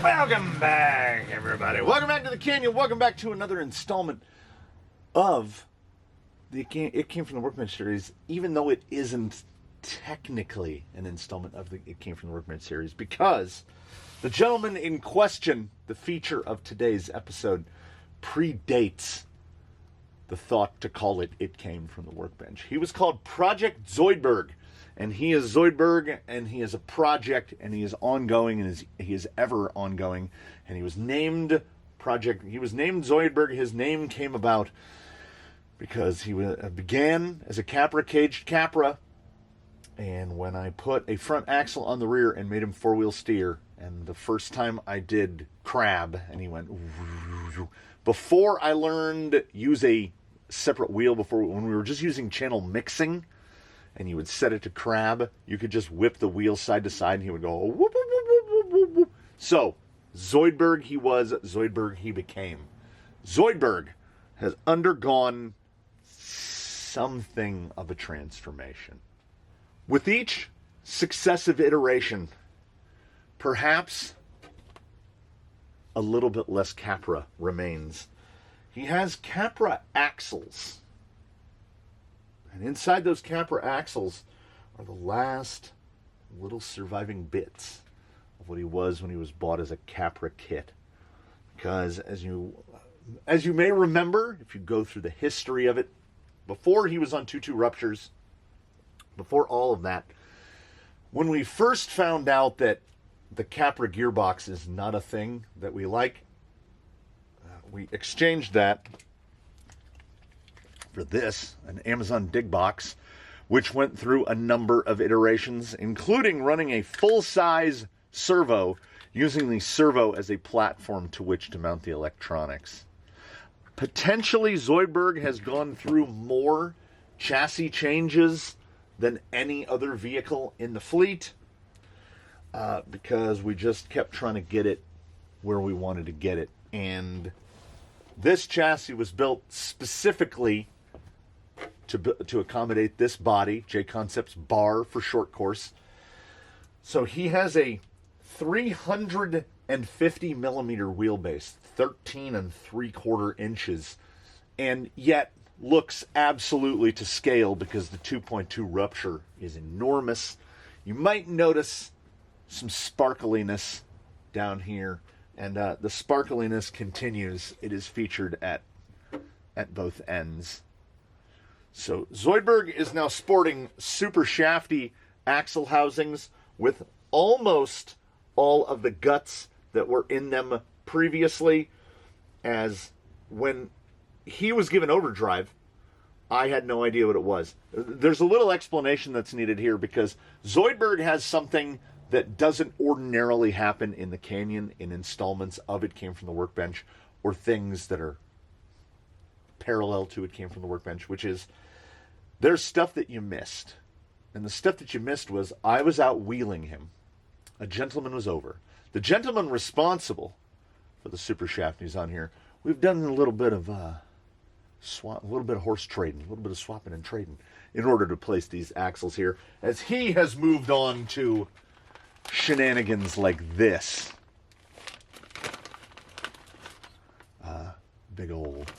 Welcome back, everybody. Welcome back to the Canyon. Welcome back to another installment of the It Came From the Workbench series, even though it isn't technically an installment of the It Came From the Workbench series, because the gentleman in question, the feature of today's episode, predates the thought to call it It Came From the Workbench. He was called Project Zoidberg. And he is Zoidberg, and he is a project, and he is ongoing, and he is ever ongoing. And he was named Zoidberg. His name came about because he began as a Capra, caged Capra. And when I put a front axle on the rear and made him four-wheel steer, and the first time I did crab, and he went, before I learned use a separate wheel, when we were just using channel mixing, and you would set it to crab, you could just whip the wheel side to side, and he would go, whoop, whoop, whoop, whoop, whoop, whoop. So, Zoidberg he was, Zoidberg he became. Zoidberg has undergone something of a transformation. With each successive iteration, perhaps a little bit less Capra remains. He has Capra axles. And inside those Capra axles are the last little surviving bits of what he was when he was bought as a Capra kit. Because as you may remember, if you go through the history of it, before he was on 2.2 Ruptures, before all of that, when we first found out that the Capra gearbox is not a thing that we like, we exchanged that for this, an Amazon dig box, which went through a number of iterations, including running a full-size servo, using the servo as a platform to which to mount the electronics. Potentially, Zoidberg has gone through more chassis changes than any other vehicle in the fleet, because we just kept trying to get it where we wanted to get it. And this chassis was built specifically to accommodate this body, J-Concept's bar for short course. So he has a 350 millimeter wheelbase, 13 3/4 inches, and yet looks absolutely to scale because the 2.2 Rupture is enormous. You might notice some sparkliness down here, and the sparkliness continues. It is featured at both ends. So Zoidberg is now sporting super shafty axle housings with almost all of the guts that were in them previously, as when he was given overdrive, I had no idea what it was. There's a little explanation that's needed here, because Zoidberg has something that doesn't ordinarily happen in the Canyon in installments of It Came From the Workbench, or things that are parallel to It Came From the Workbench, which is there's stuff that you missed. And the stuff that you missed was I was out wheeling him. A gentleman was over. The gentleman responsible for the super shaft he's on here, we've done a little bit of horse trading, a little bit of swapping and trading in order to place these axles here, as he has moved on to shenanigans like this. Big old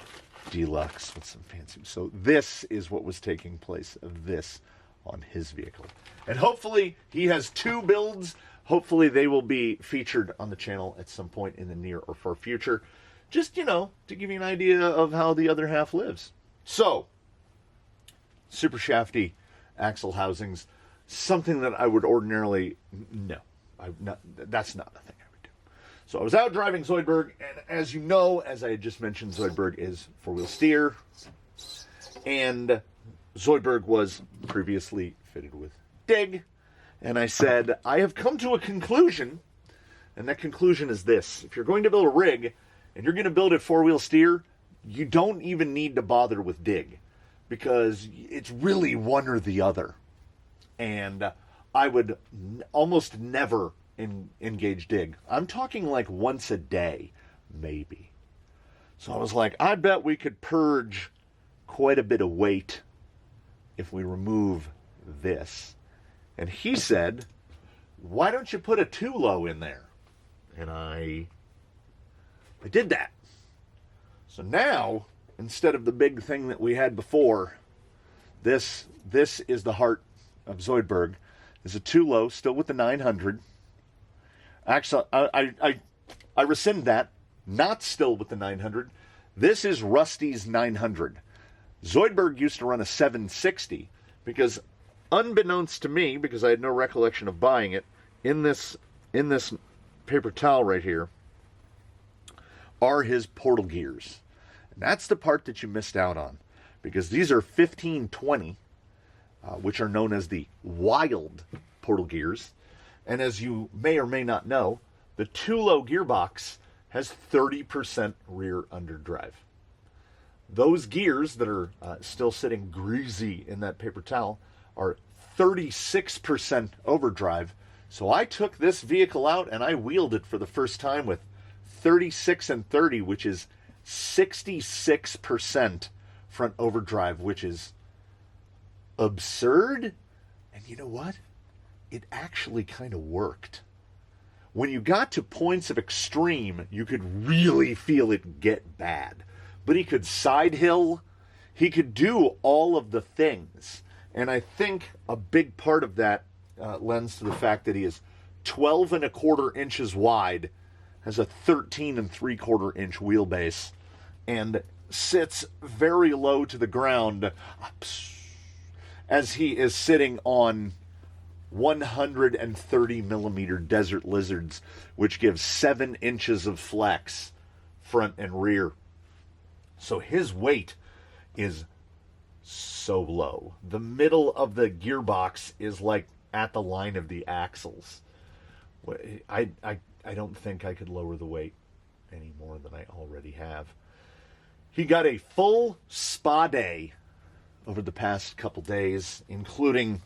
deluxe with some fancy. So this is what was taking place of this on his vehicle. And hopefully he has two builds. Hopefully they will be featured on the channel at some point in the near or far future. Just, to give you an idea of how the other half lives. So, super shafty axle housings, something that I would ordinarily, that's not a thing I would do. So I was out driving Zoidberg, and as you know, as I had just mentioned, Zoidberg is four-wheel steer, and Zoidberg was previously fitted with dig, and I said, I have come to a conclusion, and that conclusion is this: if you're going to build a rig, and you're going to build it four-wheel steer, you don't even need to bother with dig, because it's really one or the other. And I would almost never engage dig. I'm talking like once a day, maybe. So I was like, I bet we could purge quite a bit of weight if we remove this. And he said, why don't you put a 2-low in there? And I did that. So now, instead of the big thing that we had before, this is the heart of Zoidberg. Is a 2-low, still with the 900. Actually, I rescind that. Not still with the 900. This is Rusty's 900. Zoidberg used to run a 760 because, unbeknownst to me, because I had no recollection of buying it, in this paper towel right here are his portal gears. And that's the part that you missed out on, because these are 1520, which are known as the wild portal gears. And as you may or may not know, the 2-low gearbox has 30% rear underdrive. Those gears that are still sitting greasy in that paper towel are 36% overdrive. So I took this vehicle out and I wheeled it for the first time with 36 and 30, which is 66% front overdrive, which is absurd. And you know what? It actually kind of worked. When you got to points of extreme, you could really feel it get bad. But he could side hill. He could do all of the things. And I think a big part of that lends to the fact that he is 12 1/4 inches wide, has a 13 3/4 inch wheelbase, and sits very low to the ground as he is sitting on 130 millimeter Desert Lizards, which gives 7 inches of flex front and rear. So his weight is so low. The middle of the gearbox is like at the line of the axles. I don't think I could lower the weight any more than I already have. He got a full spa day over the past couple days, including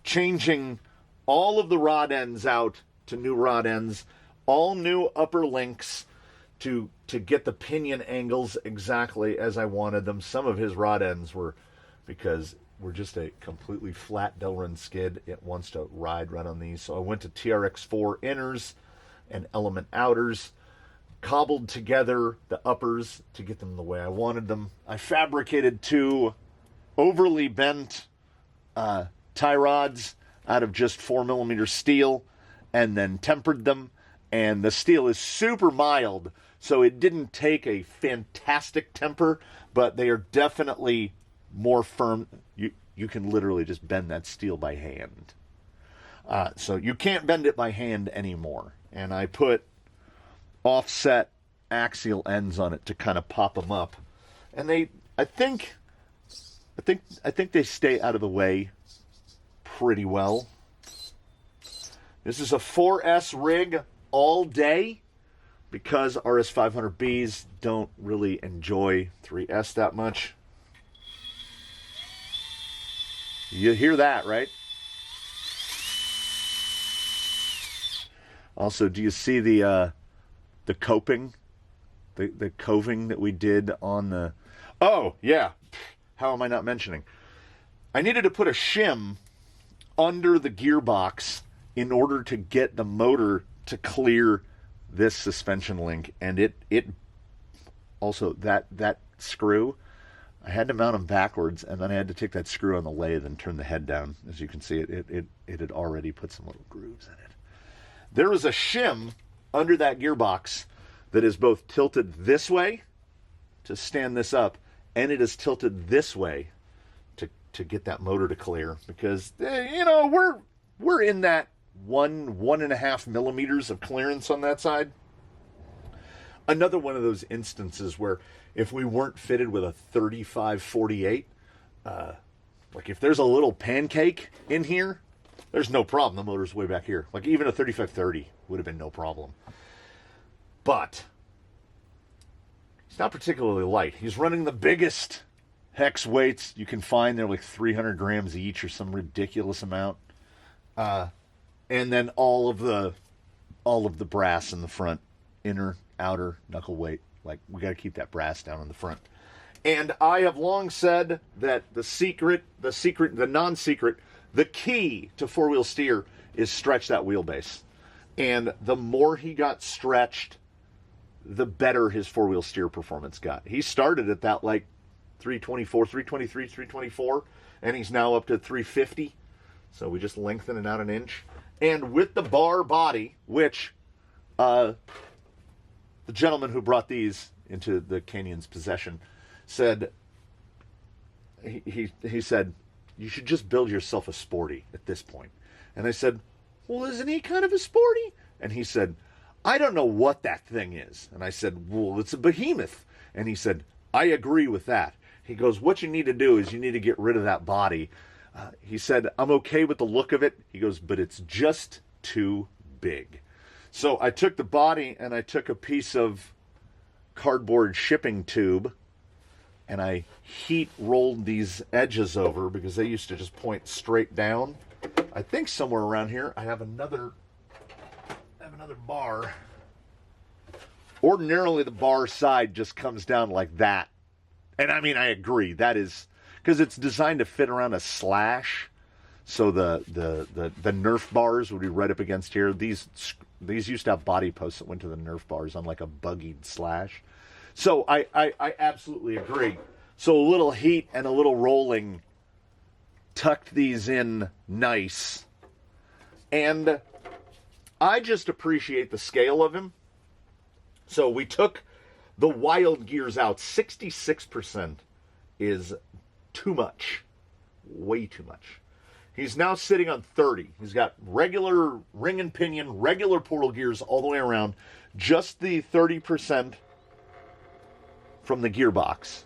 changing all of the rod ends out to new rod ends, all new upper links to get the pinion angles exactly as I wanted them. Some of his rod ends were just a completely flat Delrin skid. It wants to ride right on these. So I went to TRX4 inners and element outers, cobbled together the uppers to get them the way I wanted them. I fabricated 2 overly bent tie rods out of just 4 millimeter steel and then tempered them. And the steel is super mild, so it didn't take a fantastic temper, but they are definitely more firm. You can literally just bend that steel by hand. So you can't bend it by hand anymore. And I put offset axial ends on it to kind of pop them up. And I think they stay out of the way pretty well. This is a 4S rig all day because RS500Bs don't really enjoy 3S that much. You hear that, right? Also, do you see the coping? The coving that we did on the... Oh, yeah. How am I not mentioning? I needed to put a shim under the gearbox in order to get the motor to clear this suspension link. And it also, that screw, I had to mount them backwards, and then I had to take that screw on the lathe and turn the head down. As you can see, it had already put some little grooves in it. There is a shim under that gearbox that is both tilted this way to stand this up, and it is tilted this way to get that motor to clear, because we're in that 1.5 millimeters of clearance on that side. Another one of those instances where if we weren't fitted with a 3548, like if there's a little pancake in here, there's no problem. The motor's way back here. Like even a 3530 would have been no problem. But he's not particularly light. He's running the biggest hex weights you can find. They're like 300 grams each or some ridiculous amount. And then all of the brass in the front, inner, outer, knuckle weight. Like, we got to keep that brass down in the front. And I have long said that the non-secret, the key to four-wheel steer is stretch that wheelbase. And the more he got stretched, the better his four-wheel steer performance got. He started at that like 324, 323, 324, and he's now up to 350. So we just lengthened it out an inch. And with the bar body, which the gentleman who brought these into the Canyon's possession said, he said, you should just build yourself a sporty at this point. And I said, well, isn't he kind of a sporty? And he said, I don't know what that thing is. And I said, well, it's a Behemoth. And he said, I agree with that. He goes, what you need to do is you need to get rid of that body. He said, I'm okay with the look of it. He goes, but it's just too big. So I took the body and I took a piece of cardboard shipping tube and I heat rolled these edges over because they used to just point straight down. I think somewhere around here I have another bar. Ordinarily the bar side just comes down like that. And I mean, I agree. That is because it's designed to fit around a slash. So the Nerf bars would be right up against here. These used to have body posts that went to the Nerf bars on like a buggied slash. So I absolutely agree. So a little heat and a little rolling tucked these in nice. And I just appreciate the scale of him. So we took the wild gears out. 66% is too much. Way too much. He's now sitting on 30. He's got regular ring and pinion, regular portal gears all the way around. Just the 30% from the gearbox.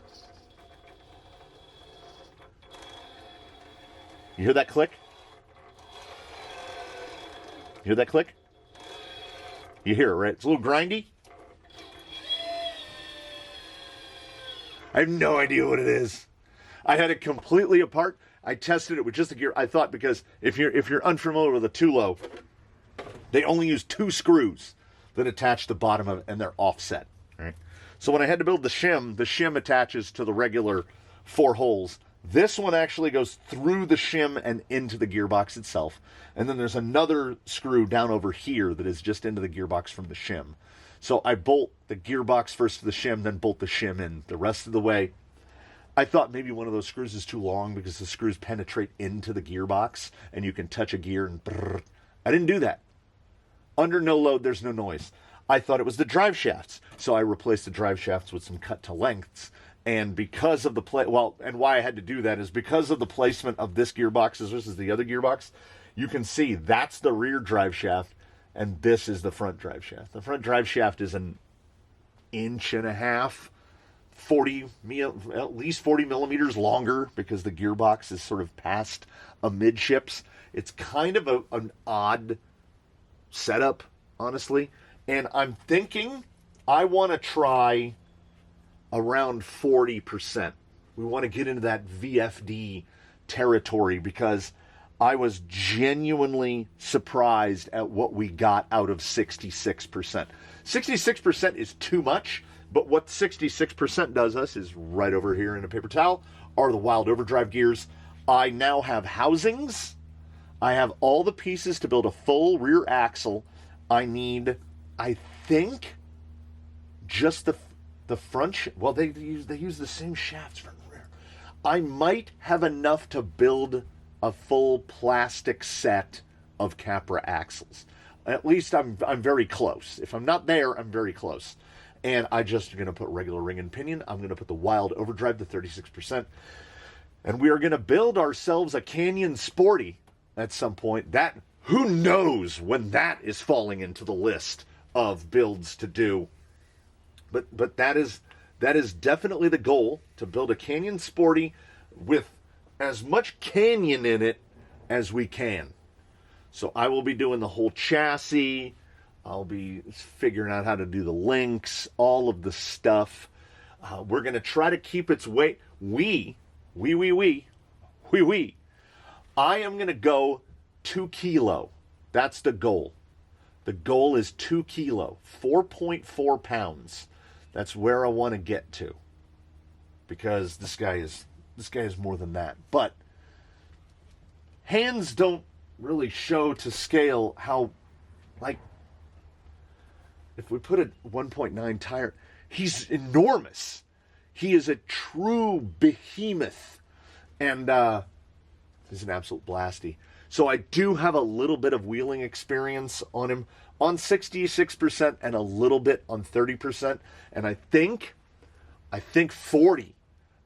You hear that click? You hear that click? You hear it, right? It's a little grindy. I have no idea what it is. I had it completely apart. I tested it with just the gear. I thought because if you're unfamiliar with a Tulo, they only use 2 screws that attach the bottom of it, and they're offset. Right. So when I had to build the shim attaches to the regular 4 holes. This one actually goes through the shim and into the gearbox itself. And then there's another screw down over here that is just into the gearbox from the shim. So I bolt the gearbox first to the shim, then bolt the shim in the rest of the way. I thought maybe one of those screws is too long because the screws penetrate into the gearbox and you can touch a gear and brrr. I didn't do that. Under no load, there's no noise. I thought it was the drive shafts. So I replaced the drive shafts with some cut to lengths. And because of the and why I had to do that is because of the placement of this gearbox versus the other gearbox, you can see that's the rear drive shaft and this is the front drive shaft. The front drive shaft is an inch and a half, at least 40 millimeters longer because the gearbox is sort of past amidships. It's kind of an odd setup, honestly. And I'm thinking I want to try around 40%. We want to get into that VFD territory because I was genuinely surprised at what we got out of 66%. 66% is too much, but what 66% does us is right over here in a paper towel are the wild overdrive gears. I now have housings. I have all the pieces to build a full rear axle. I need, I think, just the front. Well, they use the same shafts front and rear. I might have enough to build a full plastic set of Capra axles. At least I'm very close. If I'm not there, I'm very close. And I just going to put regular ring and pinion. I'm going to put the wild overdrive to 36%. And we are going to build ourselves a Canyon Sporty at some point. That, who knows when that is falling into the list of builds to do. But that is definitely the goal, to build a Canyon Sporty with as much Canyon in it as we can. So I will be doing the whole chassis. I'll be figuring out how to do the links, all of the stuff. We're going to try to keep its weight. I am going to go 2 kilo. That's the goal. The goal is 2 kilo, 4.4 pounds. That's where I want to get to. Because this guy is more than that. But hands don't really show to scale how, like, if we put a 1.9 tire, he's enormous. He is a true behemoth. And he's an absolute blasty. So I do have a little bit of wheeling experience on him on 66% and a little bit on 30%. And I think 40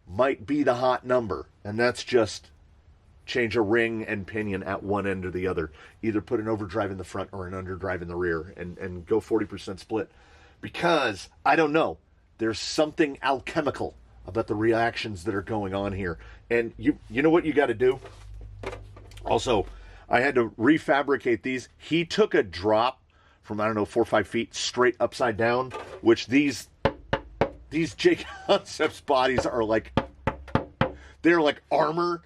might be the hot number. And that's just change a ring and pinion at one end or the other. Either put an overdrive in the front or an underdrive in the rear and go 40% split. Because, I don't know, there's something alchemical about the reactions that are going on here. And you know what you got to do? Also, I had to refabricate these. He took a drop from, I don't know, 4 or 5 feet straight upside down, which these J Concepts bodies are like, they're like armor.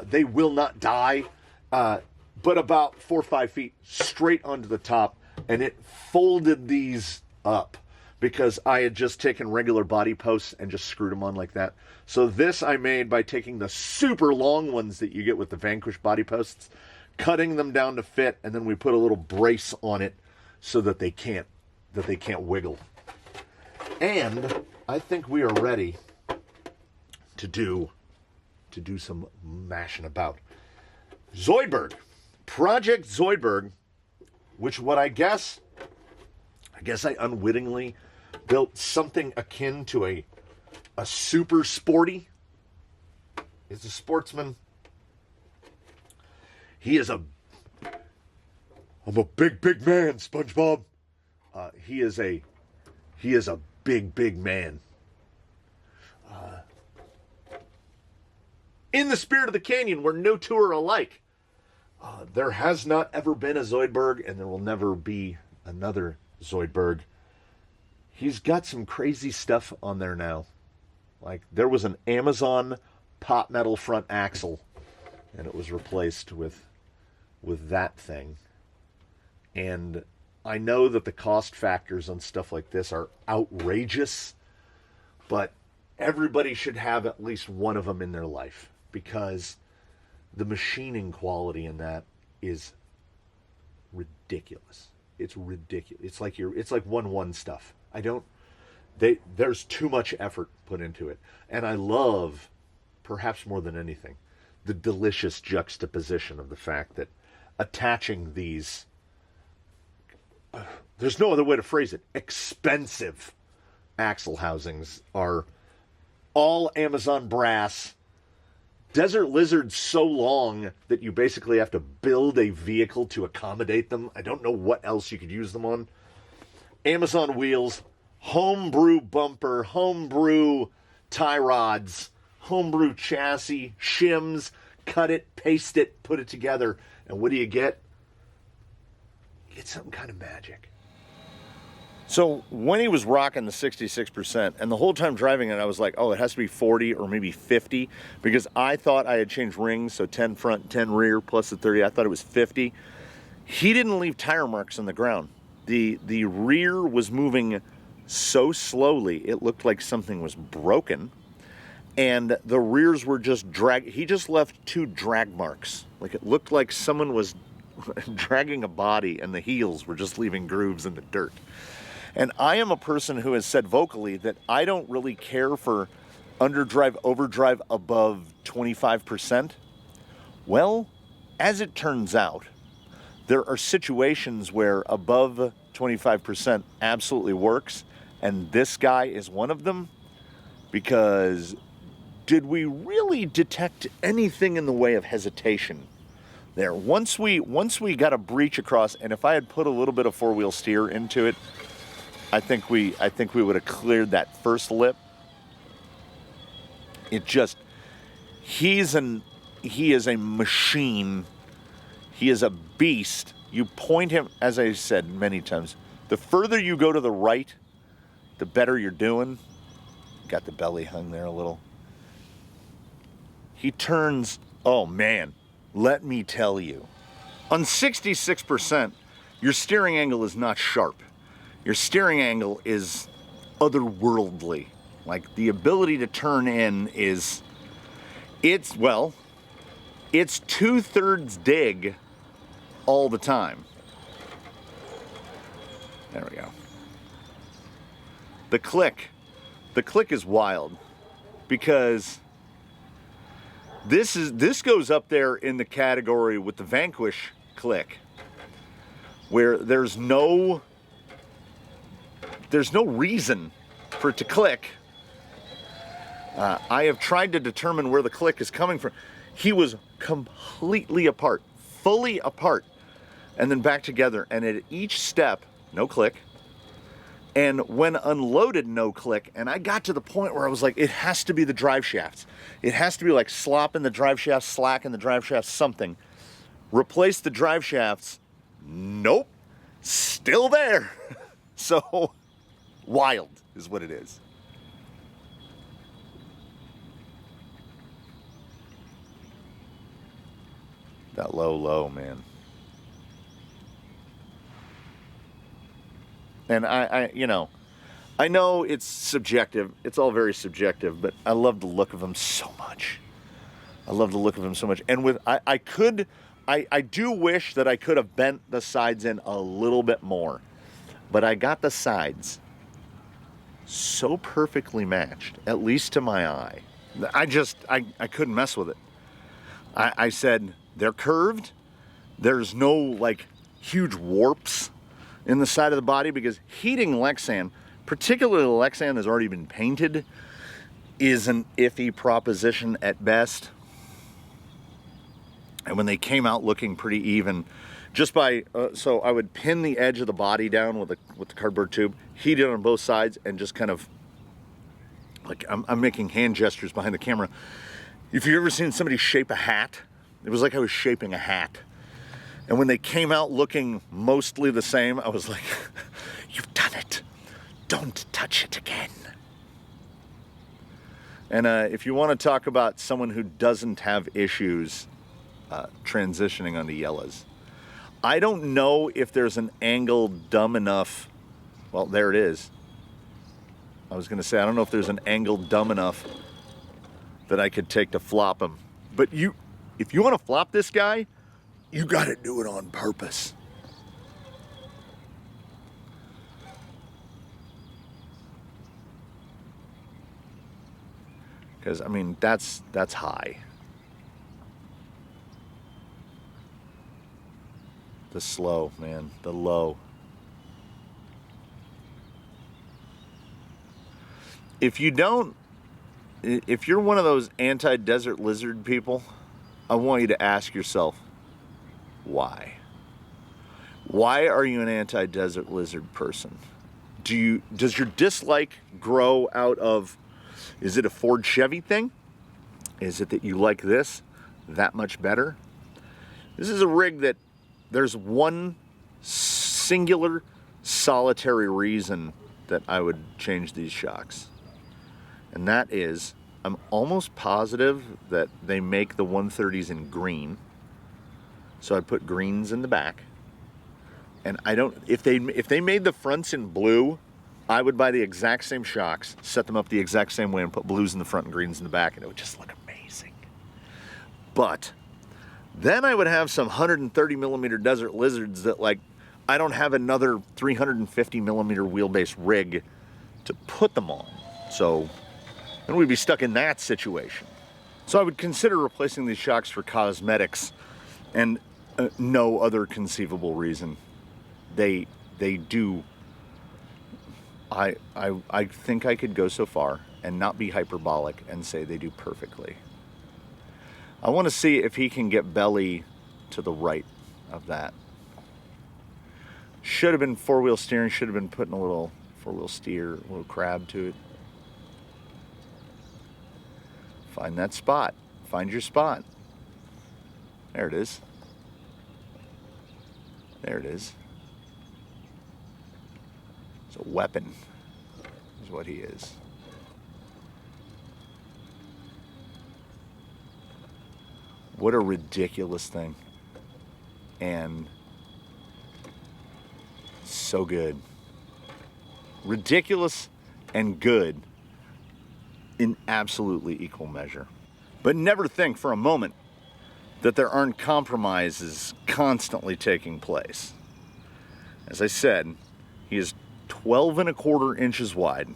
They will not die. But about 4 or 5 feet straight onto the top, and it folded these up because I had just taken regular body posts and just screwed them on like that. So this I made by taking the super long ones that you get with the Vanquish body posts, cutting them down to fit, and then we put a little brace on it so that they can't wiggle. And I think we are ready to do some mashing about. Zoidberg, Project Zoidberg, which what I guess I unwittingly built something akin to a super sporty. He's a sportsman. I'm a big man, SpongeBob. He is a big man. In the spirit of the canyon, where no two are alike, there has not ever been a Zoidberg, and there will never be another Zoidberg. He's got some crazy stuff on there now. Like, there was an Amazon pot metal front axle, and it was replaced with that thing. And I know that the cost factors on stuff like this are outrageous, but everybody should have at least one of them in their life, because the machining quality in that is ridiculous. It's ridiculous. It's like 1-1 stuff. There's too much effort put into it. And I love, perhaps more than anything, the delicious juxtaposition of the fact that attaching these, there's no other way to phrase it, expensive axle housings are all Amazon brass, Desert Lizards so long that you basically have to build a vehicle to accommodate them. I don't know what else you could use them on. Amazon wheels, homebrew bumper, homebrew tie rods, homebrew chassis, shims, cut it, paste it, put it together. And what do you get? You get something kind of magic. So when he was rocking the 66%, and the whole time driving it, I was like, oh, it has to be 40 or maybe 50, because I thought I had changed rings, so 10 front, 10 rear, plus the 30. I thought it was 50. He didn't leave tire marks on the ground. The rear was moving so slowly, it looked like something was broken. And the rears were just he just left 2 drag marks. Like, it looked like someone was dragging a body, and the heels were just leaving grooves in the dirt. And I am a person who has said vocally that I don't really care for underdrive, overdrive above 25%. Well, as it turns out, there are situations where above 25% absolutely works, and this guy is one of them, because did we really detect anything in the way of hesitation there? Once we got a breach across, and if I had put a little bit of four-wheel steer into it, I think we would have cleared that first lip. He is a machine. He is a beast. You point him, as I said many times, the further you go to the right, the better you're doing. Got the belly hung there a little. He turns, oh man, let me tell you. On 66%, your steering angle is not sharp. Your steering angle is otherworldly. Like, the ability to turn in it's 2/3 dig all the time. There we go. The click is wild, because this goes up there in the category with the Vanquish click, where there's no reason for it to click. I have tried to determine where the click is coming from. He was completely apart, fully apart, and then back together, and at each step, no click. And when unloaded, no click. And I got to the point where I was like, it has to be the drive shafts. It has to be like slop in the drive shafts, slack in the drive shafts, something. Replace the drive shafts. Nope. Still there. So, wild is what it is. That low, man. And I know it's subjective. It's all very subjective, but I love the look of him so much. I love the look of him so much. And I do wish that I could have bent the sides in a little bit more, but I got the sides so perfectly matched, at least to my eye. I couldn't mess with it. I said, they're curved. There's no like huge warps in the side of the body, because heating Lexan, particularly the Lexan that's already been painted, is an iffy proposition at best. And when they came out looking pretty even, just by, so I would pin the edge of the body down with the cardboard tube, heat it on both sides, and just kind of, like, I'm making hand gestures behind the camera. If you've ever seen somebody shape a hat, it was like I was shaping a hat. And when they came out looking mostly the same, I was like, you've done it. Don't touch it again. And if you want to talk about someone who doesn't have issues transitioning onto yellows, I don't know if there's an angle dumb enough. Well, there it is. I was going to say, I don't know if there's an angle dumb enough that I could take to flop him. But if you want to flop this guy, you got to do it on purpose. Because, I mean, that's high. The slow, man, the low. If you're one of those anti-desert lizard people, I want you to ask yourself, why? Why are you an anti-desert lizard person? Does your dislike grow out of, is it a Ford Chevy thing? Is it that you like this that much better? This is a rig that there's one singular solitary reason that I would change these shocks. And that is, I'm almost positive that they make the 130s in green. So I'd put greens in the back. And if they made the fronts in blue, I would buy the exact same shocks, set them up the exact same way, and put blues in the front and greens in the back, and it would just look amazing. But then I would have some 130 millimeter desert lizards that, like, I don't have another 350 millimeter wheelbase rig to put them on. So then we'd be stuck in that situation. So I would consider replacing these shocks for cosmetics, and no other conceivable reason. They do. I think I could go so far and not be hyperbolic and say they do perfectly. I want to see if he can get belly to the right of that. Should have been four-wheel steering, should have been putting a little four-wheel steer, a little crab to it. Find that spot. Find your spot. There it is. There it is. It's a weapon, is what he is. What a ridiculous thing. And so good. Ridiculous and good in absolutely equal measure. But never think for a moment that there aren't compromises constantly taking place. As I said, he is 12.25 inches wide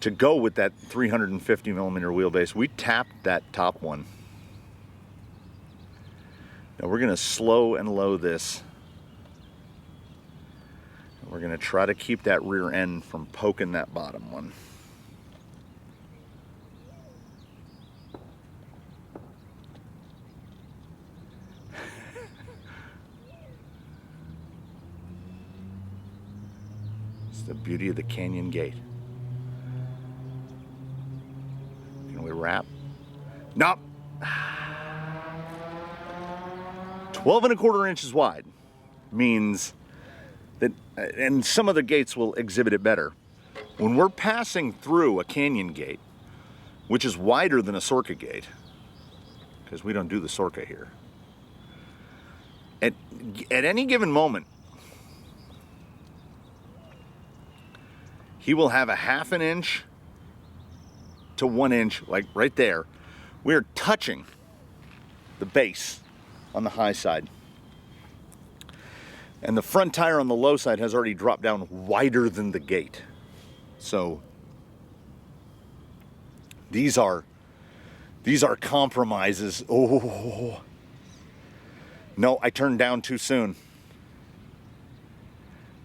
to go with that 350 millimeter wheelbase. We tapped that top one. Now we're going to slow and low this. We're going to try to keep that rear end from poking that bottom one. It's the beauty of the canyon gate. Can we wrap? Nope. 12.25 inches wide means that, and some of the gates will exhibit it better. When we're passing through a canyon gate, which is wider than a Sorca gate, because we don't do the Sorca here, at any given moment, he will have a 1/2 inch to 1 inch, like right there. We're touching the base on the high side. And the front tire on the low side has already dropped down wider than the gate. So these are compromises. Oh, no, I turned down too soon.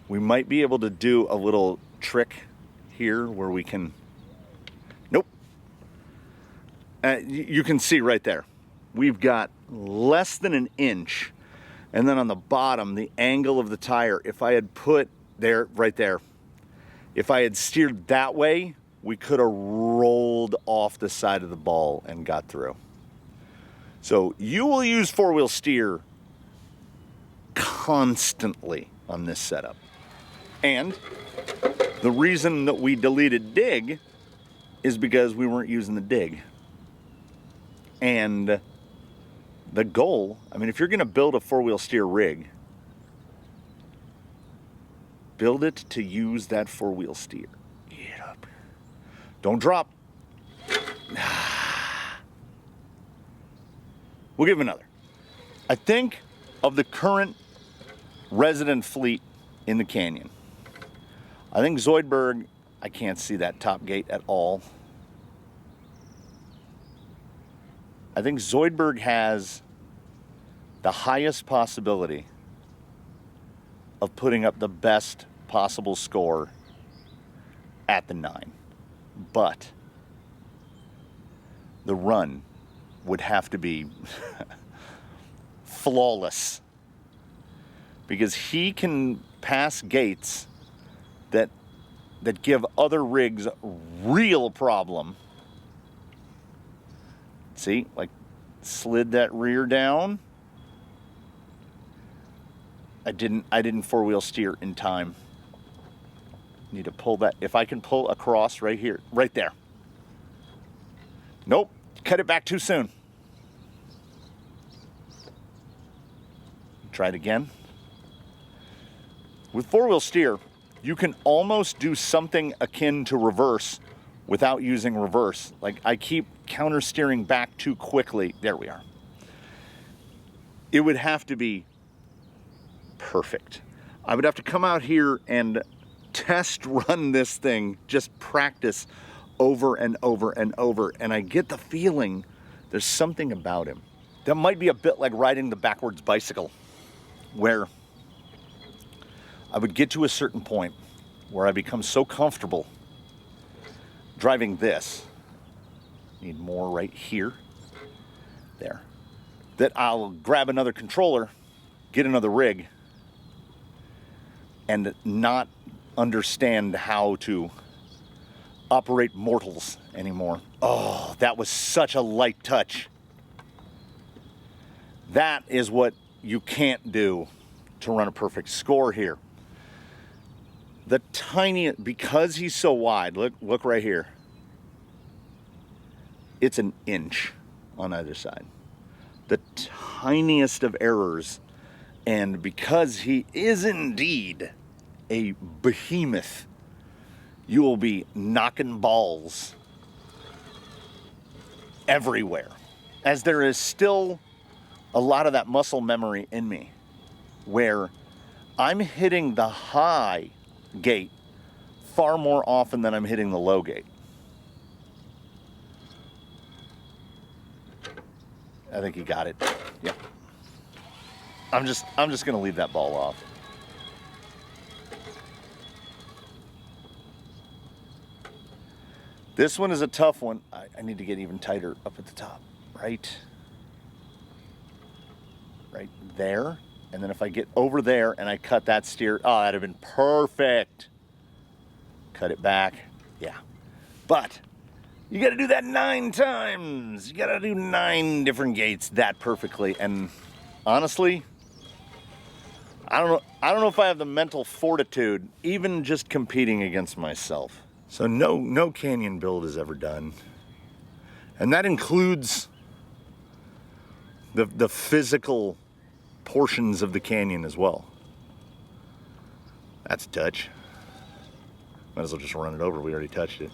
We might be able to do a little trick here where we can, nope. You can see right there. We've got less than an inch. And then on the bottom, the angle of the tire, if I had put there, right there, if I had steered that way, we could have rolled off the side of the ball and got through. So you will use four-wheel steer constantly on this setup. And the reason that we deleted dig is because we weren't using the dig. And the goal, I mean, if you're going to build a four-wheel steer rig, build it to use that four-wheel steer. Get up. Don't drop. We'll give him another. I think of the current resident fleet in the canyon, I think Zoidberg, I can't see that top gate at all. I think Zoidberg has the highest possibility of putting up the best possible score at the 9. But the run would have to be flawless, because he can pass gates that give other rigs real problem. See, like slid that rear down. I didn't four-wheel steer in time. Need to pull that. If I can pull across right here, right there. Nope, cut it back too soon. Try it again. With four-wheel steer, you can almost do something akin to reverse without using reverse. Like, I keep counter steering back too quickly. There we are. It would have to be perfect. I would have to come out here and test run this thing, just practice over and over and over. And I get the feeling there's something about him that might be a bit like riding the backwards bicycle, where I would get to a certain point where I become so comfortable driving this, need more right here, there, that I'll grab another controller, get another rig, and not understand how to operate mortals anymore. Oh, that was such a light touch. That is what you can't do to run a perfect score here. The tiniest, because he's so wide, look right here. It's an inch on either side. The tiniest of errors, and because he is indeed a behemoth, you will be knocking balls everywhere. As there is still a lot of that muscle memory in me, where I'm hitting the high gate far more often than I'm hitting the low gate. I think he got it. Yep. I'm just gonna leave that ball off. This one is a tough one. I need to get even tighter up at the top. Right there. And then if I get over there and I cut that steer, oh, that'd have been perfect. Cut it back. Yeah. But you got to do that 9 times. You got to do 9 different gates that perfectly. And honestly, I don't know if I have the mental fortitude, even just competing against myself. So no canyon build is ever done. And that includes the physical portions of the canyon as well. That's a touch. Might as well just run it over. We already touched it.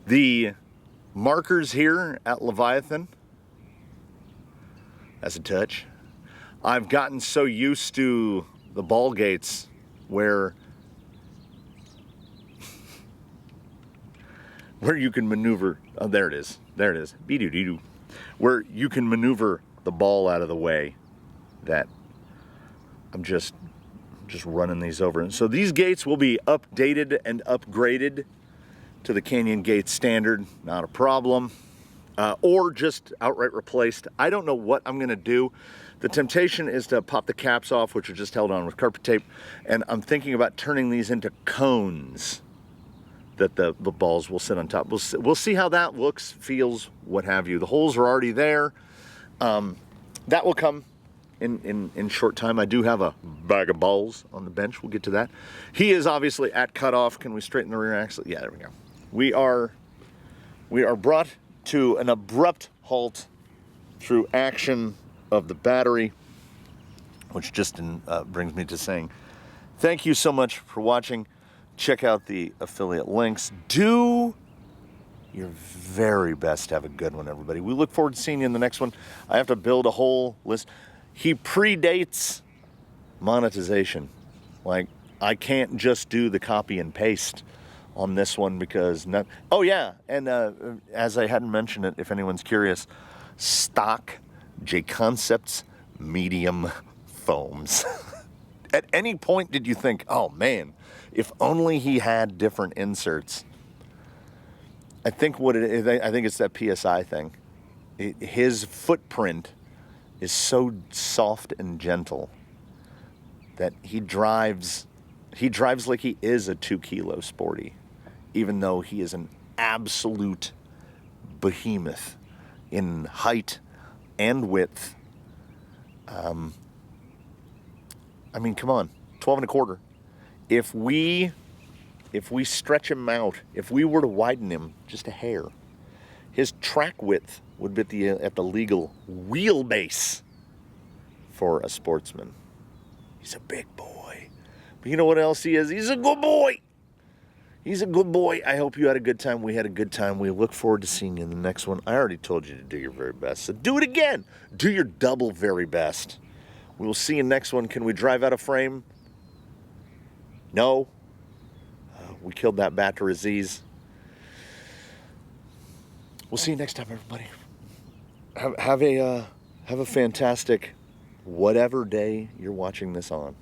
The markers here at Leviathan, that's a touch. I've gotten so used to the ball gates where you can maneuver, oh, there it is, be-doo-dee-doo, where you can maneuver the ball out of the way, that I'm just running these over. And so these gates will be updated and upgraded to the Canyon Gate standard, not a problem, or just outright replaced. I don't know what I'm gonna do. The temptation is to pop the caps off, which are just held on with carpet tape, and I'm thinking about turning these into cones that the balls will sit on top. We'll see how that looks, feels, what have you. The holes are already there. That will come in short time. I do have a bag of balls on the bench. We'll get to that. He is obviously at cutoff. Can we straighten the rear axle? Yeah, there we go. We are brought to an abrupt halt through action of the battery, which just brings me to saying thank you so much for watching. Check out the affiliate links. Do your very best to have a good one, everybody. We look forward to seeing you in the next one. I have to build a whole list. He predates monetization. Like, I can't just do the copy and paste on this one because oh yeah, and as I hadn't mentioned it, if anyone's curious, stock J-Concepts medium foams. At any point did you think, oh man, if only he had different inserts? I think what it is, I think it's that PSI thing. His footprint is so soft and gentle that he drives like he is a 2 kilo sporty, even though he is an absolute behemoth in height and width. I mean, come on, 12 and a quarter. If we stretch him out, if we were to widen him just a hair, his track width would be at the legal wheelbase for a sportsman. He's a big boy. But you know what else he is? He's a good boy. He's a good boy. I hope you had a good time. We had a good time. We look forward to seeing you in the next one. I already told you to do your very best, so do it again. Do your double very best. We will see you next one. Can we drive out of frame? No. We killed that bat to Aziz. We'll see you next time, everybody. Have a fantastic whatever day you're watching this on.